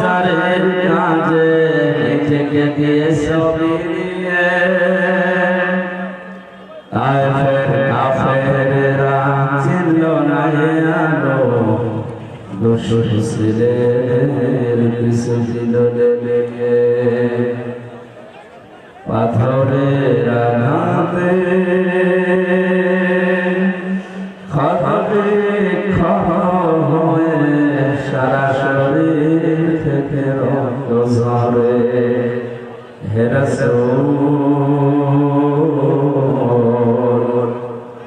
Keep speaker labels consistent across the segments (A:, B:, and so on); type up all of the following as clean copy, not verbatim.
A: সংসারের কাজে থেকে দিয়ে সবিয়ে কাফেররা চিনল না আলো দুশমনের পিছু দিল লেগে পাথরের আঘাতে সারা শরীর থেকে রক্ত ঝরে হে রাসূল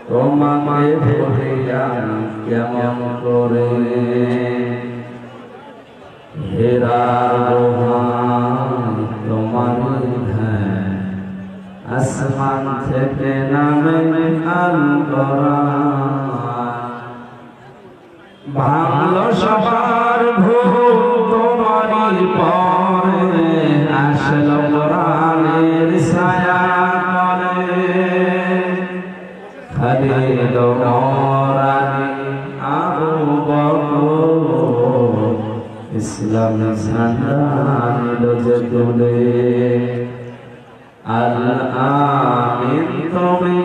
A: তোমাকে ভুলিলাম কেমন করে হেরার তোমার ধ্যান আসমান থেকে নামে আল কোরআন ভালো সবার ভোগ তোমারই পরে আসল কোরআনের ছায়া তলে খালিদ ওমর আলী আবু বকর ইসলাম ঝান্ডা নিল যে তুলে আল আমিন তুমি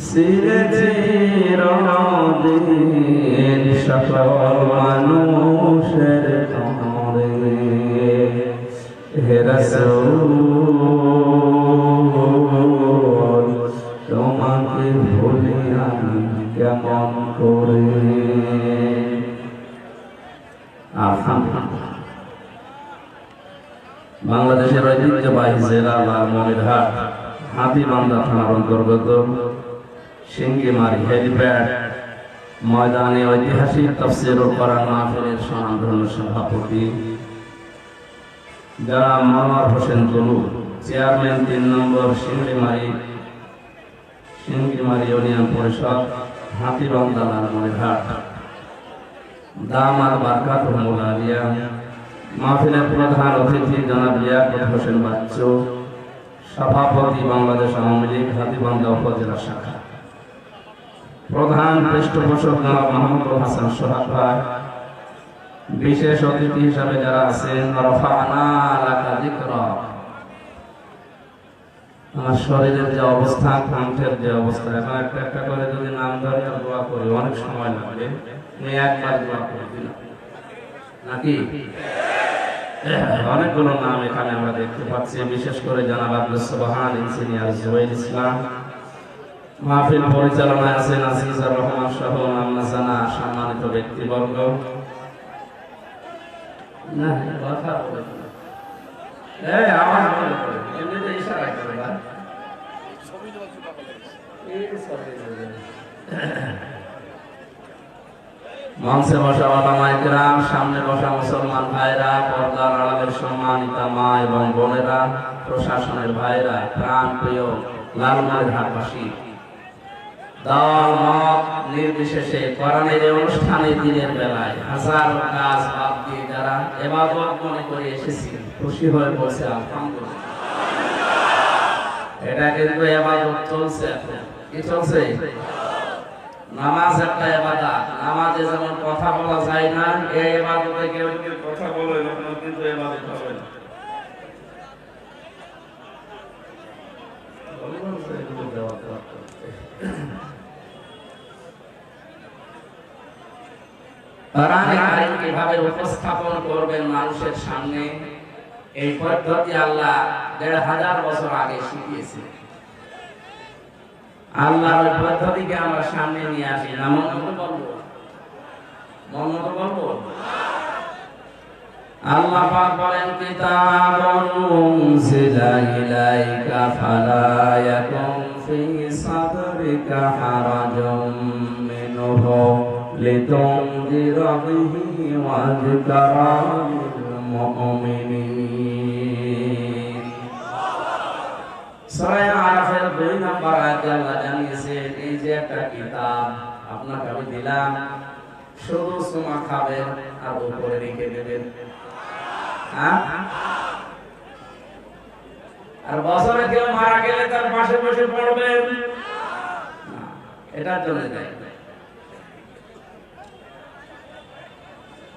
A: চিরদিন সকল মানুষের তরে হে রাসূল তোমাকে ভুলি আমি কেমন করে বাংলাদেশের ঐতিহ্যবাহী জেলা লালমনিরহাট হাতীবান্ধা থানার অন্তর্গত সিঙ্গিমারি হেলিপ্যাড ময়দানে ঐতিহাসিক তাফসীরুল কোরআন মাহফিলের সম্মানিত সভাপতি জনাব মনোয়ার হোসেন তনু, চেয়ারম্যান 3 নম্বর সিঙ্গিমারি ইউনিয়ন পরিষদ হাতীবান্ধা লালমনিরহাট দামাত বারকাতুহুল আলিয়া, মাহফিলের প্রধান অতিথি জনাব লিয়াকত হোসেন বাচ্চু, সভাপতি বাংলাদেশ আওয়ামী লীগ হাতীবান্ধা উপজেলা শাখা, প্রধান পৃষ্ঠপোষক জনাব মাহমুদুল হাসান সোহাগ ভাই, বিশেষ অতিথি হিসাবে যারা আছেন রফা'না লাকা যিকরাক। আমার শরীরের যে অবস্থা, কণ্ঠের যে অবস্থা, এখন একটা একটা করে যদি নাম ধরে দোয়া করি অনেক সময় লাগবে, আমি একবার দোয়া করে দিলাম নাকি অনেকগুলো নাম এখানে আমরা দেখতে পাচ্ছি। বিশেষ করে জনাব আব্দুল সুবহান ইঞ্জিনিয়ার জুবাইর ইসলাম, মাহফিল পরিচালনায় আছেন আজিজুর রহমান সহ নাম না জানা সম্মানিত ব্যক্তিবর্গ। না কথা বলে এই আওয়াজ বলে করে এমনিতে ইশারা করে না ছবি দেওয়া কি পাগল এই ছবি মঞ্চে বসা ওলামায়ে কেরাম, সামনে বসা মুসলমান ভাইরা, পর্দার আড়ালের সম্মানিত মা এবং বোনেরা, প্রশাসনের ভাইরা, প্রাণ প্রিয় লালমনিরহাটবাসী, দল মত নির্বিশেষে কোরআনের এই অনুষ্ঠানে দিনের বেলায় হাজারো কাজ বাদ দিয়ে যারা ইবাদত মনে করে এসেছি, খুশি হয়ে বলছে আলহামদুলিল্লাহ। এটা কিন্তু ইবাদত চলছে, কি চলছে? নামাজ একটা ইবাদত। নামাজে যেমন কথা বলা যায় না, এই ইবাদতে কেউ কেউ কথা বলে কিন্তু ইবাদত হবে না। কোরআনে কারীম কিভাবে উপস্থাপন করবেন মানুষের সামনে, এই পদ্ধতি আল্লাহ ১৫০০ বছর আগে শিখিয়েছেন। আল্লাহর পদ্ধতিকে আমরা সামনে নিয়ে আসি না, মন মতো বলবো। আল্লাহ পাক বলেন কিতাবুন উনজিলা ইলাইকা ফালা ইয়াকুন ফি সাদরিকা হারাজুম মিনহু লিতুনযিরা বিহি ওয়া যিকরা লিল মুমিনিন। সূরা আরাফের 2 নম্বর আয়াতে আল্লাহ জানিয়েছেন, এই যে একটা কিতাব আপনাকে আমি দিলাম, শুধু সুমা খাবেন আর উপরে রেখে দেবেন, আর বছরে কেউ মারা গেলে তার পাশে বসে পড়বেন, এটার জন্য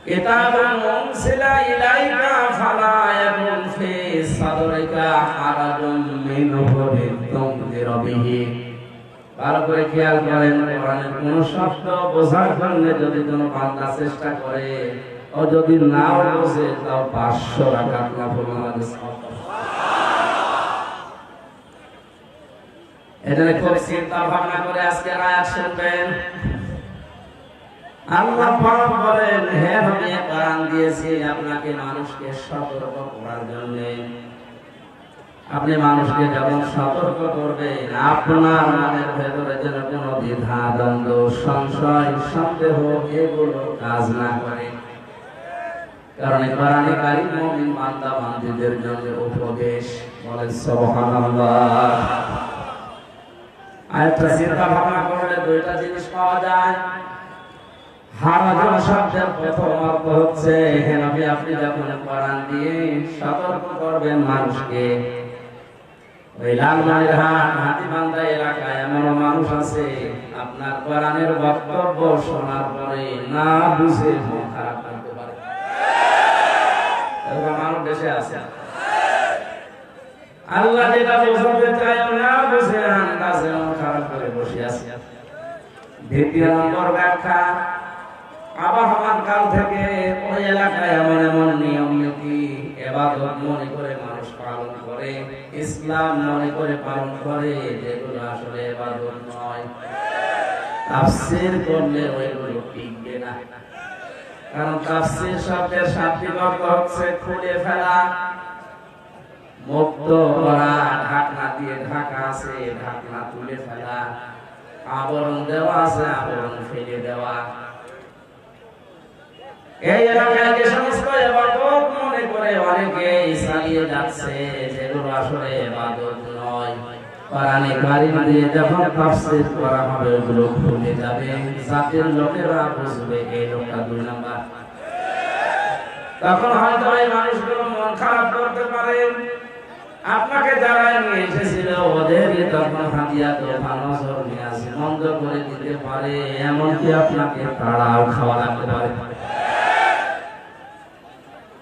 A: কিতাবুন উনসিলা ইলাইকা ফালা ইয়াকুন ফি সাদরিকা হারাজুন মিনহু লিতুনযিরা বিহি। ভালো করে খেয়াল করেন, কোরআনের কোন শব্দ বোঝার জন্য যদি কোনো বান্দা চেষ্টা করে, ও যদি নাও বোঝে তাও 500 রাকাত নফল নামাজ। এটা খুব চিন্তা ভাবনা করে আজকে আয়াত শুনবেন। আল্লাহ পাক বলেন, হে নবী, কোরআন দিয়েছি আপনাকে মানুষকে সতর্ক করার জন্য। আপনি মানুষকে যখন সতর্ক করবেন, আপনার মনের ভেতরে যেন কোনো দ্বিধা, দ্বন্দ্ব, সংশয়, সন্দেহ এগুলো কাজ না করে। কারণ কোরআনে কারীম মুমিন বান্দা বান্দীদের জন্য উপদেশ। বলেন সুবহানাল্লাহ। আয়াতটা চিন্তা ভাবনা করলে দুইটা জিনিস পাওয়া যায়। হারাজন শব্দের প্রথম অর্থ হচ্ছে, হে নবী, আপনি যখন কোরআন দিয়ে সতর্ক করবেন মানুষকে। ওই লালমনিরহাট হাতীবান্ধা এলাকায় এমন মানুষ আছে, আপনার কোরআনের বক্তব্য শোনার পরে না বুঝে মন খারাপ করতে পারে। এরকম মানুষ দেশে আছে। আল্লাহ যেটা বোঝাতে চায় না বুঝে আন্দাজে মন খারাপ করে বসে আছে। দ্বিতীয় নম্বর ব্যাখ্যা, আবহাওয়ার কাল থেকে ওই এলাকায় এমন এমন নিয়ম নীতি ইবাদত মনে করে মানুষ পালন করে, ইসলাম মনে করে পালন করে, যেগুলো আসলে ইবাদত নয়। তাফসীর করলে ওইগুলো টিকবে না। কারণ তাফসীর শব্দের শাব্দিক অর্থ হচ্ছে খুলে ফেলা, মুক্ত করা। ঢাকনা দিয়ে ঢাকা আছে, ঢাকনা তুলে ফেলা। আবরণ দেওয়া আছে, আবরণ ফেলে দেওয়া। এই এলাকায় যে সমস্ত ইবাদত মনে করে অনেকে চালিয়ে যাচ্ছে, যেগুলো আসলে ইবাদত নয়, কোরআনে কারীম দিয়ে যখন তাফসীর করা হবে ওগুলো খুলে যাবে। জাতির লোকেরা বুঝবে এই লোকটা 2 নাম্বার। তখন হয়তো এই মানুষগুলো মন খারাপ করতে পারে। আপনাকে যারা নিয়ে এসেছিল ওদেরই তখন হাতিয়া তোফা নজর নিয়াজ বন্ধ করে দিতে পারে, এমনকি আপনাকে তাড়াও খাওয়া লাগতে পারে।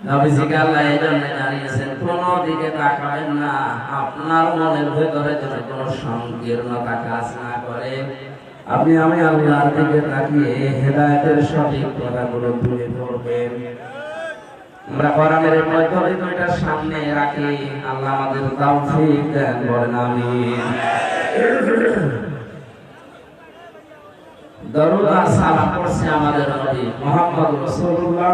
A: নবীজিকে আল্লাহ এই জন্য জানিয়েছেন, কোনো দিকে তাকাবেন না, আপনার মনের ভেতরে যেন কোনো সংকীর্ণতা কাজ না করে। আমি আল্লাহর দিকে তাকিয়ে হেদায়েতের সঠিক কথাগুলো তুলে ধরবেন। আমরা কোরআনের পদ্ধতি দুইটা সামনে রাখি। আল্লাহ আমাদের তৌফিক দেন, বলেন আমিন। দরুদ আর সালাম পড়ছি আমাদের নবী মুহাম্মদ রাসূলুল্লাহ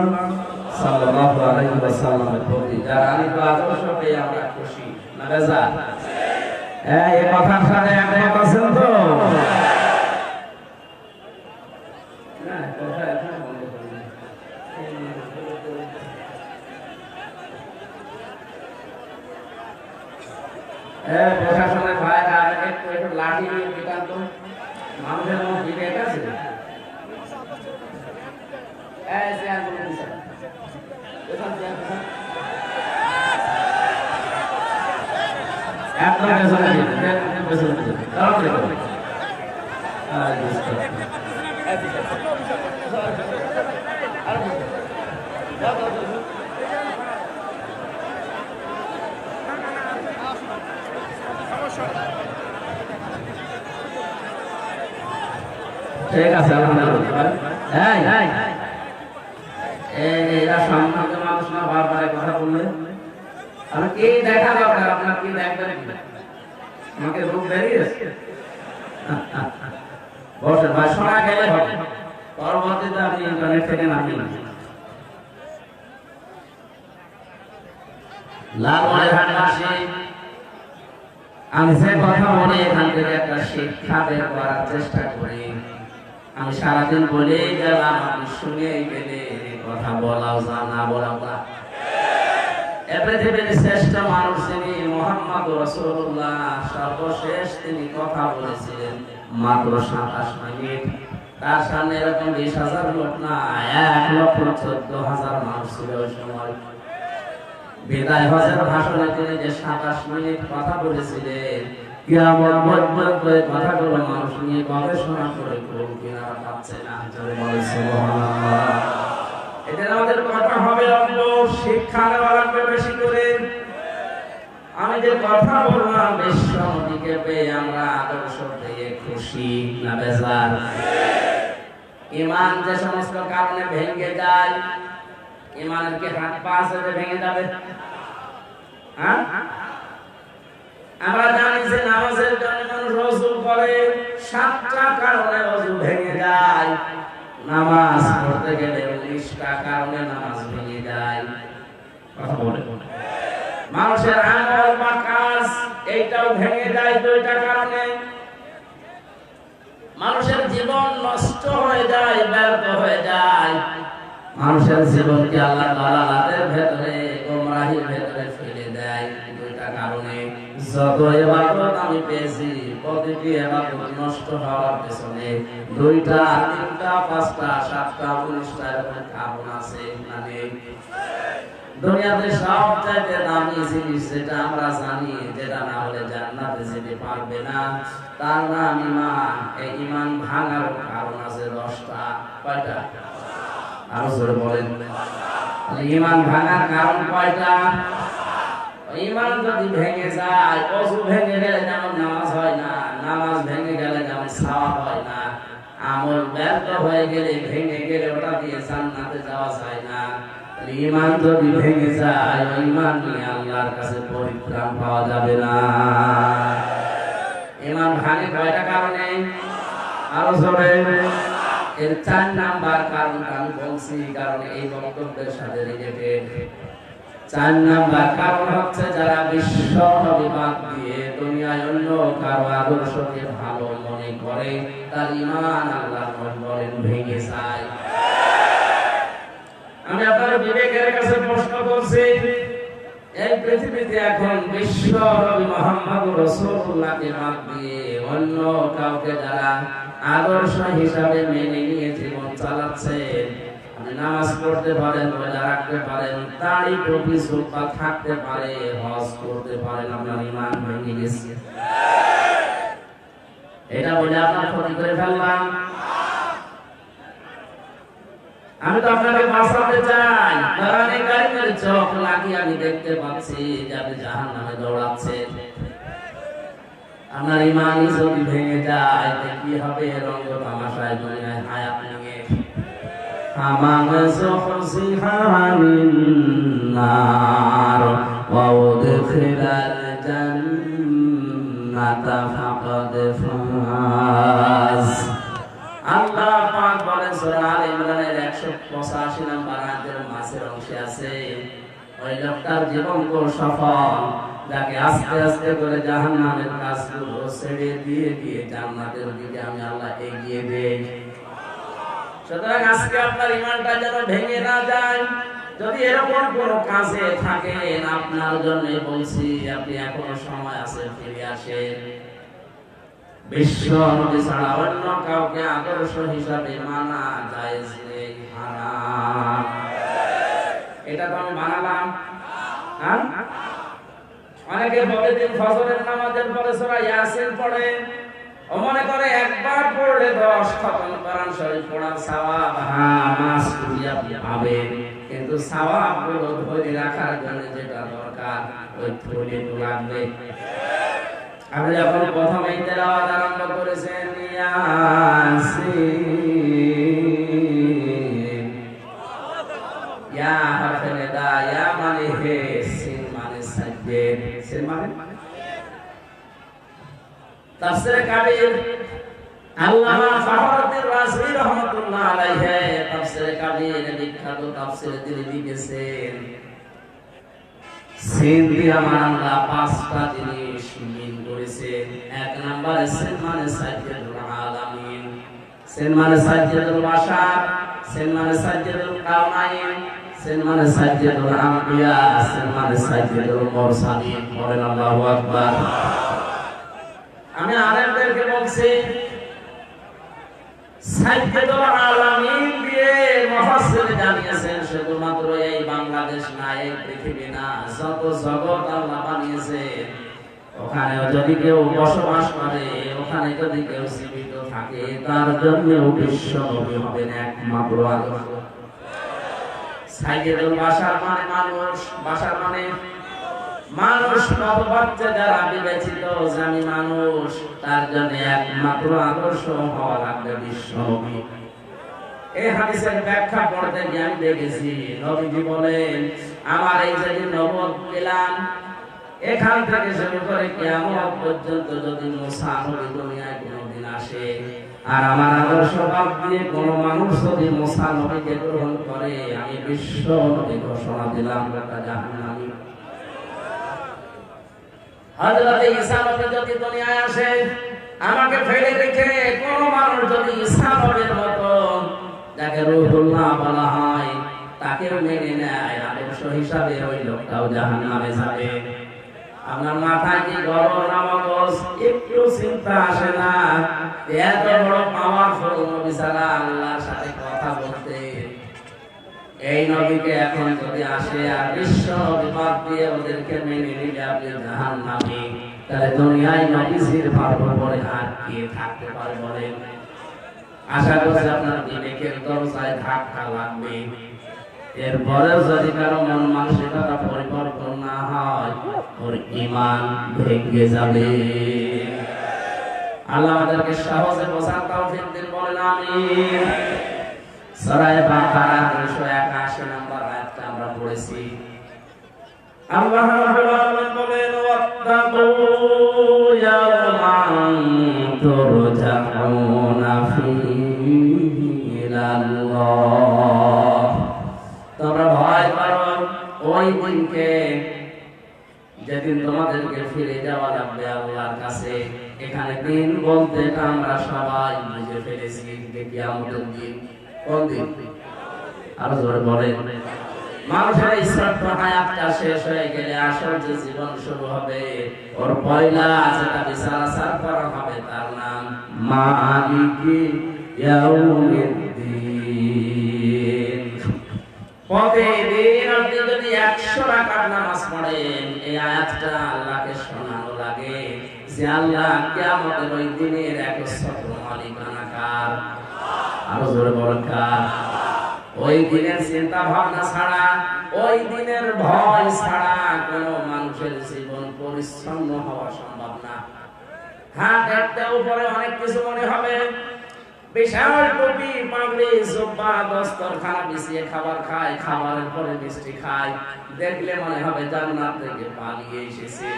A: সাল্লাল্লাহু আলাইহি ওয়াসাল্লামের প্রতি। যার আনিত আদর্শ পেয়ে আমরা খুশি না বেজার? এই কথার সাথে একমত আছেন তো? প্রশাসনের ভাইরা একটু লাঠি নিয়ে পিটান তো, মানুষের মন বিবেক আছে? ঠিক আছে, এরা সম্মানিত মানুষ না, বারবার কথা বললে আমি কি দেখা দরকার? আপনার কি দেখবেন? আমাকে রূপ বেরিয়েছে। বসেন ভাই, শোনা গেলে হবে, পরবর্তীতে আপনি ইন্টারনেট থেকে নামিয়ে নেন। লালমনিরহাটবাসী, আমি যে কথা বলে এখান থেকে একটা শিক্ষা বের করার চেষ্টা করি। আমি সারাদিন বলেই গেলাম, আপনি শুনে গেলে কথা বলাও যা, না বলাও যা। পৃথিবীর শ্রেষ্ঠ মানুষ যিনি মুহাম্মদ রাসূলুল্লাহ, সর্বশেষ তিনি কথা বলেছিলেন মাত্র 27 মিনিট। তার সামনে এরকম 20,000 লোক না, 1,14,000 মানুষ ছিল ওই সময়। বিদায় হজের ভাষণে তিনি যে 27 মিনিট কথা বলেছিলেন, কিয়ামত পর্যন্ত এই কথাগুলো মানুষ নিয়ে গবেষণা করে কোন কিনারা পাচ্ছে না। জোরে বলেন সুবহানাল্লাহ। এটার মধ্যে যে কথা বললাম বিশ্ব নবীকে পেয়ে আমরা আদর্শ পেয়ে খুশি না বেজার? ঈমান যে সমস্ত কারণে ভেঙে যায়, ঈমানের কি হাত পা আছে যে ভেঙে যাবে? হ্যাঁ, আমরা জানি যে নামাজের জন্য মানুষ ওযু করে, 7টা কারণে ওযু ভেঙে যায়। নামাজ পড়তে গেলে 19টা কারণে নামাজ ভেঙে যায়। কথা বলে মানুষের আমল বা কাজ এইটাও ভেঙে যায় 2টা কারণে। মানুষের জীবন নষ্ট হয়ে যায়, ব্যর্থ হয়ে যায়। মানুষের জীবনকে আল্লাহ দালালাতের ভেতরে, গোমরাহির ভেতরে ফেলে দেয় 2টা কারণে। যত ইবাদত আমি পেয়েছি, প্রতিটি ইবাদত নষ্ট হওয়ার পেছনে 2টা, 3টা, 5টা, 7টা, 19টা এরকম কারণ আছে। মানে দুনিয়াতে সবচাইতে দামি জিনিস যেটা আমরা জানি, যেটা না হলে জান্নাতে যেতে পারবে না, তার নাম ঈমান। এই ঈমান ভাঙার কারণ আছে 10টা। কয়টা? আরো জোরে বলেন। ঈমান ভাঙার কারণ কয়টা? ঈমান যদি ভেঙে যায়, ওযু ভেঙে গেলে যেমন নামাজ হয় না, নামাজ ভেঙে গেলে যেমন সওয়াব হয় না, আমল ব্যর্থ হয়ে গেলে, ভেঙে গেলে ওটা দিয়ে জান্নাতে যাওয়া যায় না। ঈমান যদি ভেঙে যায়, ঈমান নিয়ে আল্লাহর কাছে পরিত্রাণ পাওয়া যাবে না। ঈমান ভাঙে কয়টা কারণে? আরো জোরে। এর 4 নাম্বার কারণ আমি বলছি, কারণ এই বক্তব্যের সাথে রিলেটেড। 4 নাম্বার কারণ হচ্ছে যারা বিশ্ব নবী বাদ দিয়ে দুনিয়ায় অন্য কারো আদর্শকে ভালো মনে করে, তার ঈমান আল্লাহর নবী বলেন ভেঙে যায়। আমি আপনার বিবেকের কাছে প্রশ্ন করছি, এই পৃথিবীতে এখন বিশ্ব নবী মুহাম্মদ রাসূলুল্লাহকে বাদ দিয়ে অন্য কাউকে যারা আদর্শ হিসাবে মেনে নিয়ে জীবন চালাচ্ছে, আপনি নামাজ পড়তে পারেন, রোজা রাখতে পারেন, দাড়ি টুপি জুব্বা থাকতে পারে, হজ করতে পারেন, আপনার ঈমান ভেঙে গেছে। এটা বলে আপনার ক্ষতি করে ফেললাম? আমি তো আপনাকে বাঁচাতে চাই। কোরআনে কারীমের চোখ লাগিয়ে আমি দেখতে পাচ্ছি যে আপনি জাহান্নামে দৌড়াচ্ছেন। আপনার ঈমানই যদি ভেঙে যায়, কি হবে? রঙ্গ তামাশায় দুনিয়ায় হায়াত নিয়ে আমান যুহজিহা আনিন নার ওয়া উদখিলাল জান্নাতা ফাকাদ ফাজ। আল্লাহ পাক বলেন সূরা আলে ইমরানের 185 নম্বর আয়াতের মাঝের অংশে আছে, ওই লোকটার জীবন তো সফল যাকে আস্তে আস্তে করে জাহান্নামের কাজগুলো ছেড়ে দিয়ে দিয়ে জান্নাতের দিকে আমি আল্লাহ এগিয়ে দেই। সুতরাং আজকে আপনার ঈমানটা যেন ভেঙে না যায়। যদি এরকম কোনো কাজে থাকেন, আপনার জন্য বলছি, আপনি এখনো সময় আছে, ফিরে আসেন। বিশ্ব নবী ছাড়া অন্য কাউকে আদর্শ হিসাবে মানা জায়েজ নেই, হারাম। এটা তো আমি বানালাম। অনেকে বলে দিন ফজরের নামাজের পরে সূরা ইয়াসিন পড়ে, ও মনে করে একবার পড়লে 10 খতম কোরআন শরীফ পড়ার সওয়াব মাস কুলিয়া পাবেন। কিন্তু সওয়াবগুলো ধরে রাখার জন্য যেটা দরকার, ওই ধরে তো লাগবে। আপনি যখন প্রথমেই তেলাওয়াত আরম্ভ করেছেন ইয়াসিন, ইয়া হারফে নিদা, ইয়া মানে হে, সিন মানে সাজ্জেদ। সিন মানে তাফসীরে কাবীর আল্লামা ফখরুদ্দীন রাজি রাহমাতুল্লাহ আলাইহি তাফসীরে কাবীর বিখ্যাত তাফসীরে তিনি লিখেছেন, সিন দিয়া আল্লাহ 5টা জিনিস মিন করেছেন। 1 নম্বরে সিন মানে সাজ্জাদুল আলামিন, সিন মানে সাজ্জাদুল বাশার, সিন মানে সাজ্জাদুল কাওনাইন, সিন মানে সাজ্জাদুল আম্বিয়া, সিন মানে সাজ্জাদুল মুরসালিন। বলেন আল্লাহু আকবার। আমি আলেমদেরকে বলছি, সাজ্জাদুল আলামিন দিয়ে মুফাসসির জানিয়েছেন শুধুমাত্র এই বাংলাদেশ না, এই পৃথিবী না, যত জগৎ আল্লাহ বানিয়েছেন, ওখানে যদি কেউ বসবাস করে, ওখানে যদি কেউ জীবিত থাকে, তার জন্য বিশ্ব নবী হবেন একমাত্র আদর্শ। সাজ্জাদুল বাশার মানে মানুষ, বাশার মানে মানুষ কত বাচ্চা যারা বিবেচিত যে আমি মানুষ, তার জন্য একমাত্র আদর্শ হওয়া লাগবে বিশ্ব নবী। এই হাদিসের ব্যাখ্যা পড়তে গিয়ে আমি দেখেছি নবীজি বলেন, আমার এই যে নবুয়ত পেলাম, এখান থেকে শুরু করে কিয়ামত পর্যন্ত যদি মুসা নবী দুনিয়ায় কোনদিন আসে আর আমার আদর্শ বাদ দিয়ে কোন মানুষ যদি মুসা নবীকে গ্রহণ করে, আমি বিশ্ব নবী ঘোষণা দিলাম তারা জাহান্নামী। হযরত ঈসা নবী যদি দুনিয়ায় আসে, আমাকে ফেলে রেখে কোন মানুষ যদি ঈসা নবীর মতো যাকে রূহুল্লাহ বলা হয় তাকেও মেনে নেয়, আদর্শ হিসাবে ওই লোকটাও জাহান্নামে যাবে। আপনার মাথায় কি গরম না মগজ? একটু চিন্তা আসে না? এত বড় পাওয়ারফুল নবী ছাড়া আল্লাহর সাথে কথা বলতে, এই নবীকে এখন যদি আসে আর বিশ্ব নবী বাদ দিয়ে ওদেরকে মেনে নিলে আপনি জাহান্নামী, তাহলে দুনিয়ায় নবীজির পরে আর কে থাকতে পারে বলেন? আশা করছি আপনার বিবেকের দরজায় ধাক্কা লাগবে। এরপরেও যদি কারো মন মানসিকতা পরিবর্তন না হয়, ওর ঈমান ভেঙে যাবে। আল্লাহ আমাদেরকে সহজে বোঝার তৌফিক দিন, বলেন আমিন। সূরা বাকারা 281 নম্বর আয়াতটা আমরা পড়েছি। আল্লাহ রাব্বুল আলামিন বলেন, ওয়াত্তাকু ইয়াওমান তুরজাউনা ফীহি ইলাল্লাহ। তোমরা ভয় করো ওই দিনকে যেদিন তোমাদেরকে ফিরে যাওয়া লাগবে আল্লাহর কাছে। এখানে দিন বলতে আমরা সবাই বুঝে ফেলেছি কিয়ামতের দিন। কোন দিন? আরো জোরে বলেন। মানুষের এই ছোট্ট হায়াতটা শেষ হয়ে গেলে আসল যে জীবন শুরু হবে, ওর পয়লা যেটা বিচার করা হবে তার নাম মালিকি ইয়াউমিদ্দিন। প্রতিদিন আপনি যদি 100 রাকাত নামাজ পড়েন, এই আয়াতটা আল্লাহকে শোনানো লাগে যে আল্লাহ কিয়ামতের ওই দিনের একচ্ছত্র মালিকানা কার? আরো জোরে বলেন কার? ওই দিনের চিন্তা ভাবনা ছাড়া, ওই দিনের ভয় ছাড়া কোন মানুষের জীবন পরিচ্ছন্ন হওয়া সম্ভব না। হ্যাঁ, দেখতে উপরে অনেক কিছু মনে হবে, বিশাল টুপি, পাগড়ি, জুব্বা, দস্তরখানা বিছিয়ে খাবার খায়, খাবারের পরে মিষ্টি খায়, দেখলে মনে হবে জান্নাত থেকে পালিয়ে এসেছে।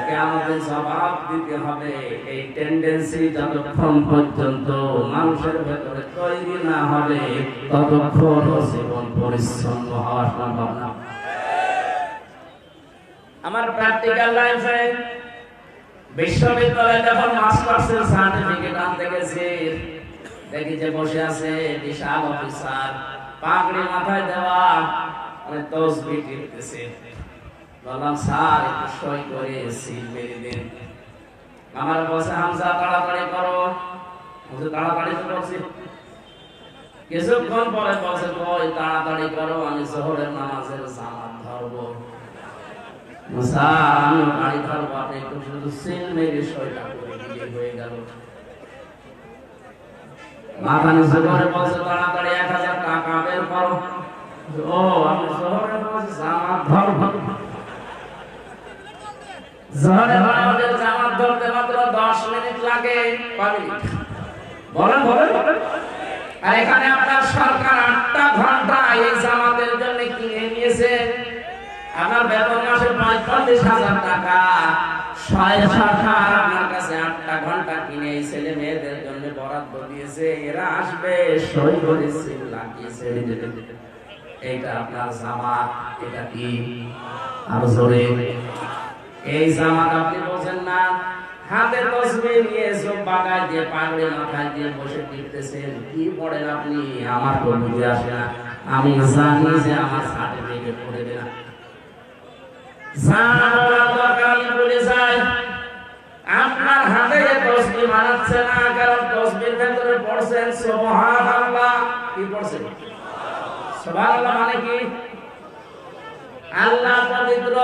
A: কিয়ামতে জবাব দিতে হবে। এই টেন্ডেন্সি যতক্ষণ পর্যন্ত মানুষের ভেতরে তৈরি না হবে, ততক্ষণ জীবন পরিচ্ছন্ন হওয়া সম্ভব না। আমার প্র্যাকটিক্যাল লাইফে বিশ্ববিদ্যালয়ে যখন মাস্টার্সের সার্টিফিকেট আনতে গেছি, দেখি যে বসে আছে বিশাল অফিসার, পাগড়ি মাথায় দেওয়া, তসবিহ টিপতেছে। বললাম, স্যার একটু সই করে সিল মেরে দিন। আমার বসে, হামজা তাড়াতাড়ি করো। তাড়াতাড়ি তো করছি। কিছুক্ষণ পরে বসে, কই তাড়াতাড়ি করো, আমি জোহরের নামাজের জামাত ধরবো। স্যার আমি গাড়ি ধরবো, আপনি একটু শুধু সিল মেরে সইটা করে দিলে হয়ে গেল। মাথা নিচু করে বসে, তাড়াতাড়ি 1000 টাকা বের করো। ও, আমি জোহরের নামাজে জামাত ধরবো। জোহরের নামাজের জামাত ধরতে মাত্র 10 মিনিট লাগে। বলেন বলেন। আর এখানে আপনার সরকার 8টা ঘন্টা এই জামাতের জন্য কিনে নিয়েছে। আপনার বেতন মাসে 45,000 টাকা। সরকার আপনার কাছে 8টা ঘন্টা কিনে এই ছেলে মেয়েদের জন্য বরাদ্দ দিয়েছে। এরা আসবে, সই করে সিল লাগিয়েছে। এইটা আপনার জামাত। এটা কি? আরো জোরে। এই জামাত আপনি বোঝেন না? হাতে তসবিহ নিয়ে সব বাগায় দিয়ে পাগড়ি মাথায় দিয়ে বসে টিপতেছেন। কি পড়েন আপনি? আমার তো বুঝে আসে না। আমি জানি যে আমার সার্টিফিকেট করে দেনা। আপনার হাতে তসবিহ মানাচ্ছে না, কারণ তসবির ভেতরে পড়ছেন সুবহানাল্লাহ। কি পড়ছেন? সুবহানাল্লাহ মানে কি? আল্লাহ পবিত্র।